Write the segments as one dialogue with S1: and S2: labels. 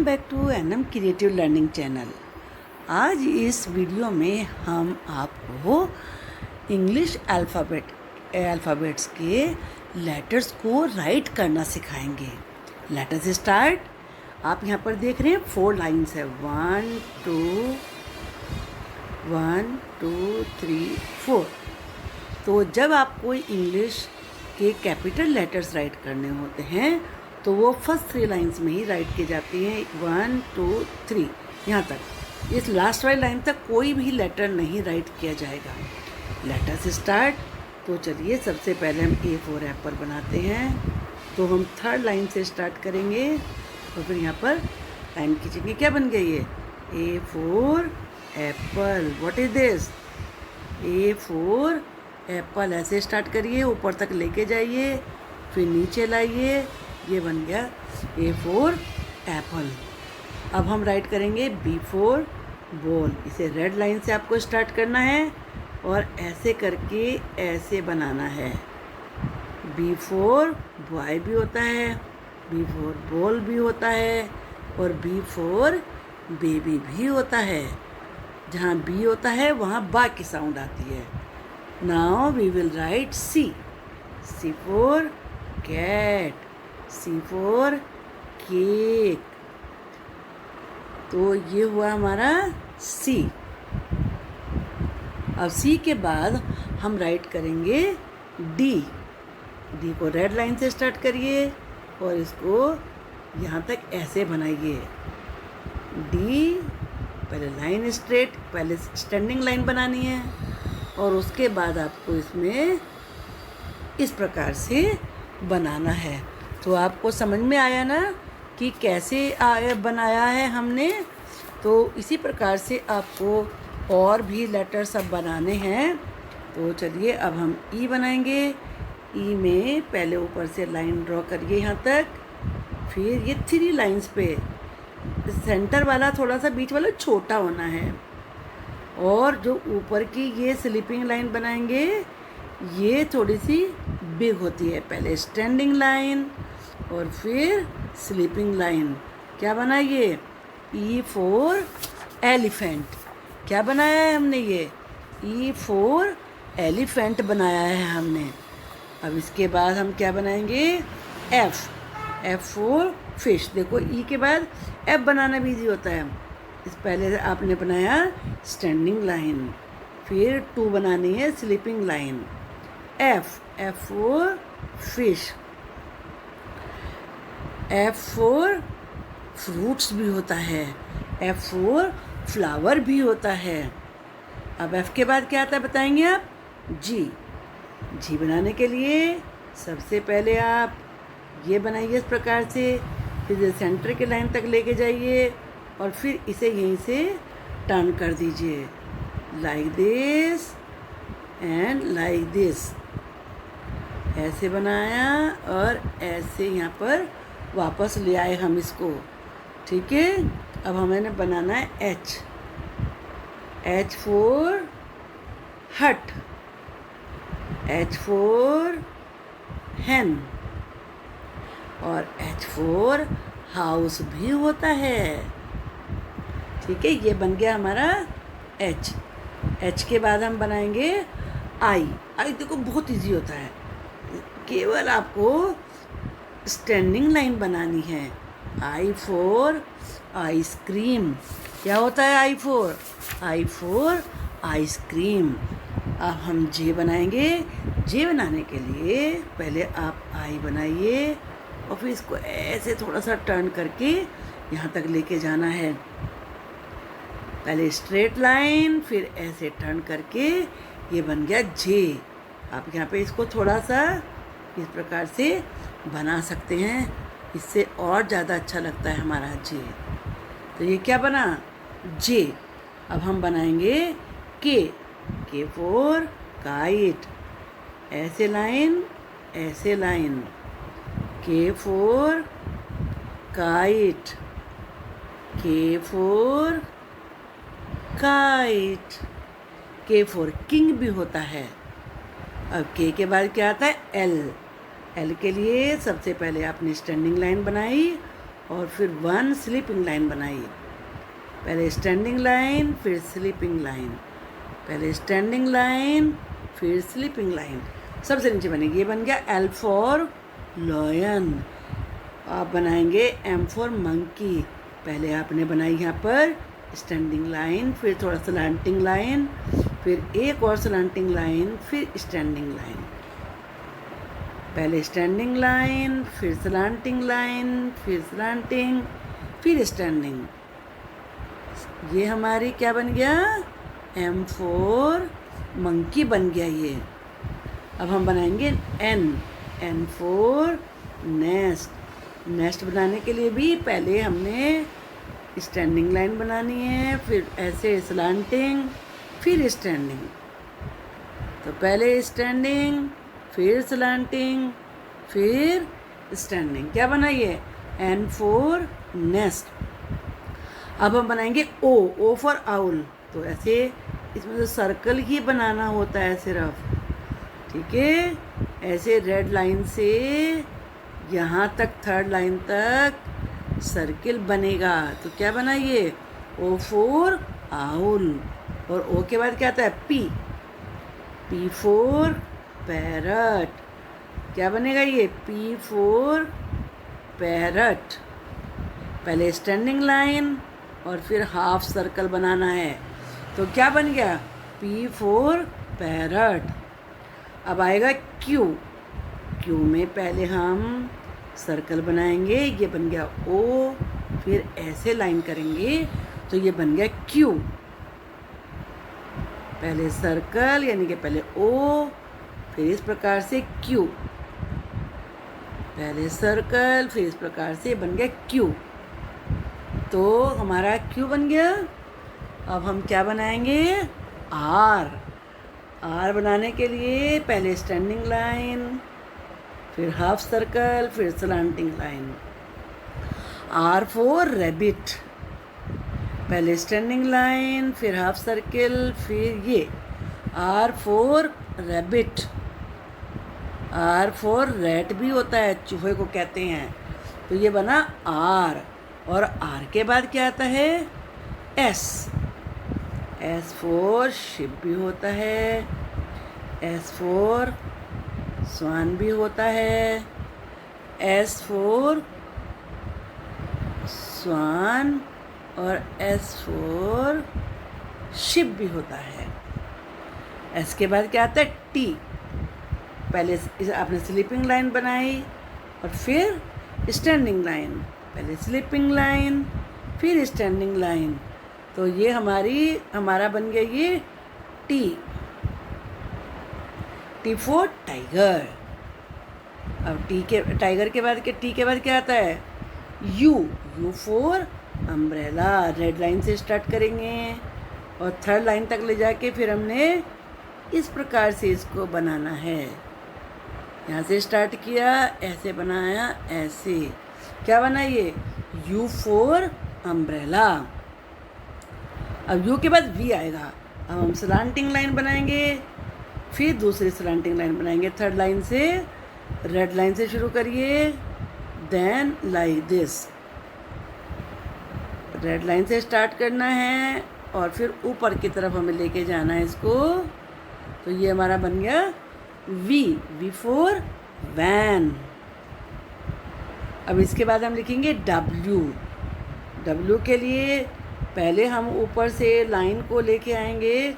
S1: Back to NM creative learning channel. आज इस video में हम आपको इंग्लिश अल्फ़ाबेट्स के लेटर्स को राइट करना सिखाएंगे। Letters start. आप यहाँ पर देख रहे हैं 4 लाइन्स है, 1 2 3 4। तो जब आपको इंग्लिश के कैपिटल लेटर्स राइट करने होते हैं तो वो फर्स्ट 3 लाइन्स में ही राइट किए जाते हैं, 1 2 3 यहाँ तक। इस लास्ट वाली लाइन तक कोई भी लेटर नहीं राइट किया जाएगा। Letters start. तो चलिए सबसे पहले हम A फॉर एप्पल बनाते हैं। तो हम 3rd लाइन से स्टार्ट करेंगे। तो फिर यहाँ पर लाइन खींचेंगे। क्या बन गई है? A for Apple. What is this? A for Apple. ऐसे स्टार्ट करिए, ऊपर तक लेके जाइए, फिर नीचे लाइए। ये बन गया A फॉर एप्पल। अब हम राइट करेंगे B फॉर बॉल। इसे रेड लाइन से आपको स्टार्ट करना है और ऐसे करके ऐसे बनाना है। B फॉर बॉय भी होता है, B फॉर बॉल भी होता है और B फॉर बेबी भी होता है। जहाँ B होता है वहाँ बा की साउंड आती है। Now we will write C। C for cat, C for cake. तो ये हुआ हमारा C। अब C के बाद हम राइट करेंगे D। D को रेड लाइन से स्टार्ट करिए और इसको यहाँ तक ऐसे बनाइए। D पहले लाइन स्ट्रेट, पहले स्टैंडिंग लाइन बनानी है और उसके बाद आपको इसमें इस प्रकार से बनाना है। तो आपको समझ में आया ना कि कैसे बनाया है हमने? तो इसी प्रकार से आपको और भी लेटर सब बनाने हैं। तो चलिए अब हम ई बनाएंगे। ई में पहले ऊपर से लाइन ड्रॉ करिए यहाँ तक, फिर ये 3 लाइंस पे सेंटर वाला थोड़ा सा बीच वाला छोटा होना है और जो ऊपर की ये स्लीपिंग लाइन बनाएंगे ये थोड़ी सी बिग होती है। पहले स्टैंडिंग लाइन और फिर स्लीपिंग लाइन। क्या बनाइए? E for elephant. क्या बनाया है हमने? ये ई फॉर एलिफेंट बनाया है हमने। अब इसके बाद हम क्या बनाएंगे? एफ। F for fish. देखो ई के बाद एफ बनाना भी ईजी होता है। इस पहले आपने बनाया स्टैंडिंग लाइन, फिर 2 बनानी है sleeping line. F, F for fish. F for fruits भी होता है, एफ फॉर फ्लावर भी होता है। अब एफ के बाद क्या आता है बताएंगे आप? जी। जी बनाने के लिए सबसे पहले आप ये बनाइए इस प्रकार से, फिर सेंटर के लाइन तक लेके जाइए और फिर इसे यहीं से टर्न कर दीजिए, like this and like this. ऐसे बनाया और ऐसे यहाँ पर वापस ले आए हम इसको। ठीक है। अब हमें बनाना है एच। एच फॉर हट, एच फॉर हैन और एच फॉर हाउस भी होता है। ठीक है, ये बन गया हमारा एच। एच के बाद हम बनाएंगे आई। आई देखो बहुत इजी होता है, केवल आपको स्टैंडिंग लाइन बनानी है। I for ice cream. क्या होता है I for? I for ice cream. अब हम जे बनाएंगे। जे बनाने के लिए पहले आप आई बनाइए और फिर इसको ऐसे थोड़ा सा टर्न करके यहाँ तक लेके जाना है। पहले स्ट्रेट लाइन, फिर ऐसे टर्न करके ये बन गया जे। आप यहाँ पे इसको थोड़ा सा इस प्रकार से बना सकते हैं, इससे और ज़्यादा अच्छा लगता है हमारा जे। तो ये क्या बना? जे। अब हम बनाएंगे के। के फॉर काइट। ऐसे लाइन, ऐसे लाइन। के फॉर काइट, के फॉर काइट। के फॉर किंग भी होता है। अब के के बाद क्या आता है? एल। एल के लिए सबसे पहले आपने स्टैंडिंग लाइन बनाई और फिर 1 स्लीपिंग लाइन बनाइए। पहले स्टैंडिंग लाइन, फिर स्लीपिंग लाइन, पहले स्टैंडिंग लाइन, फिर स्लीपिंग लाइन, सबसे नीचे बनेगी। ये बन गया L फॉर लॉयन। आप बनाएंगे M फॉर मंकी। पहले आपने बनाई यहाँ पर स्टैंडिंग लाइन, फिर थोड़ा स्लैंटिंग लाइन, फिर एक और स्लैंटिंग लाइन, फिर स्टैंडिंग लाइन, पहले स्टैंडिंग लाइन, फिर स्लैंटिंग लाइन, फिर स्लैंटिंग, फिर स्टैंडिंग। ये हमारी क्या बन गया? M फॉर मंकी बन गया ये। अब हम बनाएंगे N फॉर नेस्ट। नेस्ट बनाने के लिए भी पहले हमने स्टैंडिंग लाइन बनानी है, फिर ऐसे स्लैंटिंग, फिर स्टैंडिंग। तो पहले स्टैंडिंग, फिर स्लैंटिंग, फिर स्टैंडिंग। क्या बनाइए? N for nest. अब हम बनाएंगे O फॉर आउल। तो ऐसे इसमें तो सर्कल ही बनाना होता है सिर्फ, ठीक है। ऐसे रेड लाइन से यहाँ तक, थर्ड लाइन तक सर्किल बनेगा। तो क्या बनाइए? O for owl. और O के बाद क्या आता है? P for parrot. क्या बनेगा ये? P for parrot. पहले स्टैंडिंग लाइन और फिर हाफ सर्कल बनाना है। तो क्या बन गया? P for parrot. अब आएगा Q में पहले हम सर्कल बनाएंगे, ये बन गया O, फिर ऐसे लाइन करेंगे तो ये बन गया Q। पहले सर्कल यानी कि पहले O, फिर इस प्रकार से Q, पहले सर्कल, फिर इस प्रकार से बन गया Q। तो हमारा Q बन गया। अब हम क्या बनाएंगे? R बनाने के लिए पहले स्टैंडिंग लाइन, फिर हाफ सर्कल, फिर slanting line. R for rabbit. पहले स्टैंडिंग लाइन, फिर हाफ सर्कल, फिर ये R for rabbit. R for rat भी होता है, चूहे को कहते हैं। तो ये बना R। और R के बाद क्या आता है? S फॉर शिप भी होता है, S फॉर स्वान भी होता है, S फॉर स्वान और S फॉर शिप भी होता है। S के बाद क्या आता है? T। पहले आपने स्लीपिंग लाइन बनाई और फिर स्टैंडिंग लाइन, पहले स्लीपिंग लाइन, फिर स्टैंडिंग लाइन। तो ये हमारा बन गया ये T फॉर टाइगर। अब टाइगर के बाद T के बाद क्या आता है? U for umbrella. Red line से स्टार्ट करेंगे और थर्ड लाइन तक ले जाके फिर हमने इस प्रकार से इसको बनाना है। यहाँ से स्टार्ट किया, ऐसे बनाया, ऐसे। क्या बना ये? U for umbrella. अब U के बाद V आएगा। अब हम स्लैंटिंग लाइन बनाएंगे, फिर दूसरी स्लैंटिंग लाइन बनाएंगे। थर्ड लाइन से, रेड लाइन से शुरू करिए, then like this. Red line से स्टार्ट करना है और फिर ऊपर की तरफ हमें लेके जाना है इसको। तो ये हमारा बन गया V फॉर वैन। अब इसके बाद हम लिखेंगे W के लिए पहले हम ऊपर से लाइन को लेके आएंगे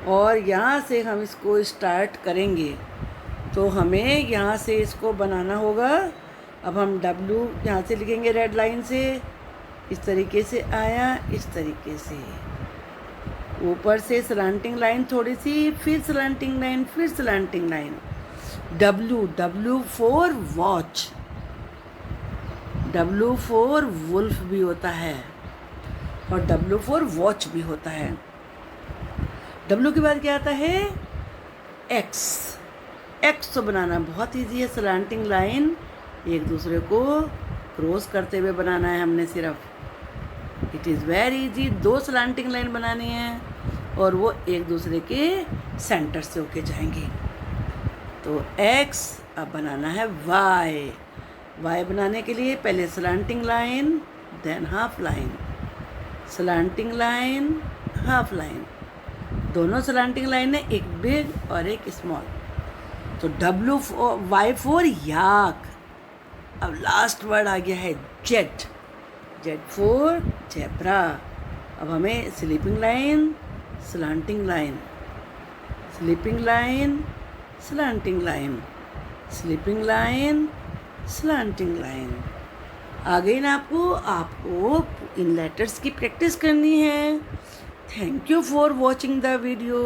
S1: और यहाँ से हम इसको स्टार्ट करेंगे। तो हमें यहाँ से इसको बनाना होगा। अब हम W यहाँ से लिखेंगे रेड लाइन से, इस तरीके से आया, इस तरीके से ऊपर से स्लैंटिंग लाइन थोड़ी सी, फिर स्लैंटिंग लाइन, फिर slanting line. W for watch. W for wolf भी होता है और W फॉर वॉच भी होता है। W के बाद क्या आता है? X तो बनाना बहुत ईजी है। स्लैंटिंग लाइन एक दूसरे को क्रॉस करते हुए बनाना है हमने सिर्फ। It is very easy. 2 slanting line बनानी है और वो एक दूसरे के सेंटर से होके जाएंगे। तो X। अब बनाना है वाई बनाने के लिए पहले slanting line than half line, slanting line half line, दोनों स्लैंटिंग लाइन है, एक बिग और एक स्मॉल। तो Y4 याक। अब लास्ट वर्ड आ गया है जेड, Z4 जेब्रा। अब हमें sleeping line, slanting line, sleeping line, slanting line, sleeping line, slanting line आ गई ना आपको इन लेटर्स की प्रैक्टिस करनी है। Thank you for watching the video.